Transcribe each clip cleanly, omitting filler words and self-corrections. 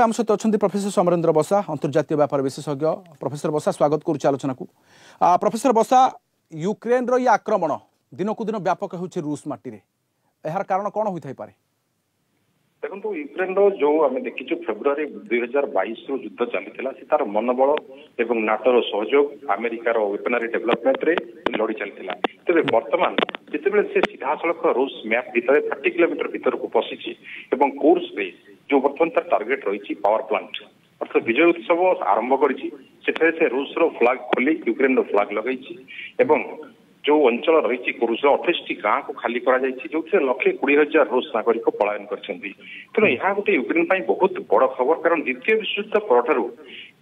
आम सहित अच्छा प्रोफेसर समरेन्द्र बसा अंतर्जातीय व्यापार विशेषज्ञ। प्रोफेसर बसा स्वागत करुच्चे आलोचना को। प्रोफेसर बसा यूक्रेन रो आक्रमण दिन को दिन व्यापक हो रूस माटी यार कारण कौन होता है? देखो यूक्रेन जो आम देखी फेब्रुआरी 2022 रु युद्ध चली तार मनोबल एवं नाटोर सहयोग अमेरिकार वेपनरी डेवलपमेंट रे लड़ी चली तेज बर्तमान जिते से सीधा सड़क रूस मैप भितर 30 किलोमीटर भीतर को पशिची एवं कोर्स रे जो बर्तमान तार टार्गेट रही पावर प्लांट अर्थात विजय उत्सव आरंभ कर रूस रो फ्लाग खोली यूक्रेन रो फ्लाग लगे जो अंचल रही कुरुष 28 गाँ को खाली करा जो 1,20,000 रूस नागरिक पलायन कर यह गोटे यूक्रेन बहुत बड़ खबर कारण द्वितीय विश्वयुद्ध पर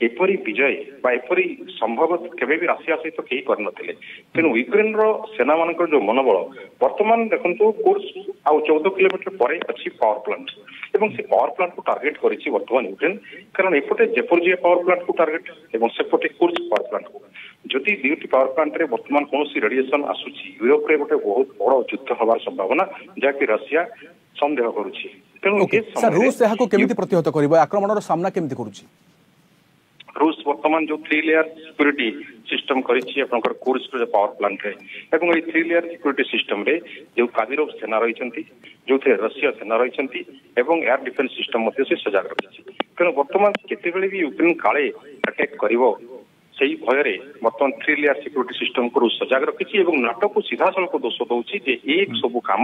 एपरी विजय एपरी संभव केवे भी राशिया सहित कहीं करनथिले तेणु यूक्रेन रो सेना मान जो मनोबल वर्तमान देखो कोर्स आ 14 किलोमीटर पर अच्छी पावर प्लांट एवं से पावर प्लांट को टार्गेट करिछि वर्तमान यूक्रेन कारण एपटे जेपोरजिया पावर प्लांट को टार्गेट एवं सेपटे कोर्स पावर प्लांट को जदि दुईटी पावर प्लांट रे वर्तमान कौन रेडिएशन आसुची यूरोप रे गोटे बहुत बड़ युद्ध हबार संभावना जहाँकि रशिया संदेह करुछि तेणु रूस यहां को केमिति प्रतिहत करिवो आक्रमण रो सामना केमिति करुछि? रूस वर्तमान जो 3 लेयर सिक्योरिटी सिस्टम करिछि आपनकर कोर्स जो पावर प्लांट है एवं ए 3 लेयर सिक्योरिटी सिस्टम रे जो कादिरोव सेना रहिसंती जो थे रशिया सेना रहिसंती एवं एयर डिफेंस सिस्टम मध्ये से सजाग रहिछि तेणु वर्तमान केते बेले भी यूक्रेन काले अटैक करिवो सही भय बर्तमान 3 लेयर सिक्योरिटी सिस्टम को सजाग रखी नाटो को सीधा सड़क दोष दूसरी जे एक सब कम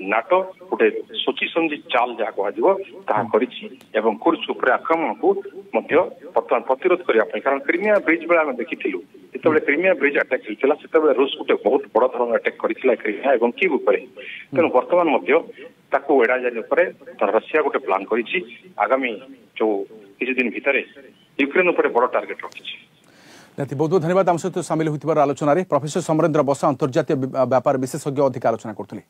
नाटो गोटे सोची समझी चाल जहाँ कह कुर्स आक्रमण को बर्तमान प्रतिरोध करने कारण क्रीमिया ब्रिज बेले आम देखी जिते क्रीमिया ब्रिज अटैक होता से रूस गोटे बहुत बड़ धरण अटैक करथिला क्रीमिया एवं कीव उपर तेणु बर्तमान एड़ा जाए रशिया गोटे प्लान करिछि आगामी जो किसी दिन भितर यूक्रेन उपर बड़ टार्गेट रखी। बहुत बहुत धन्यवाद आम सहित सामिल होइथिबार आलोचना रे प्रोफेसर समरेन्द्र बसा अंतर्जातीय व्यापार विशेषज्ञ अधिक आलोचना करथले।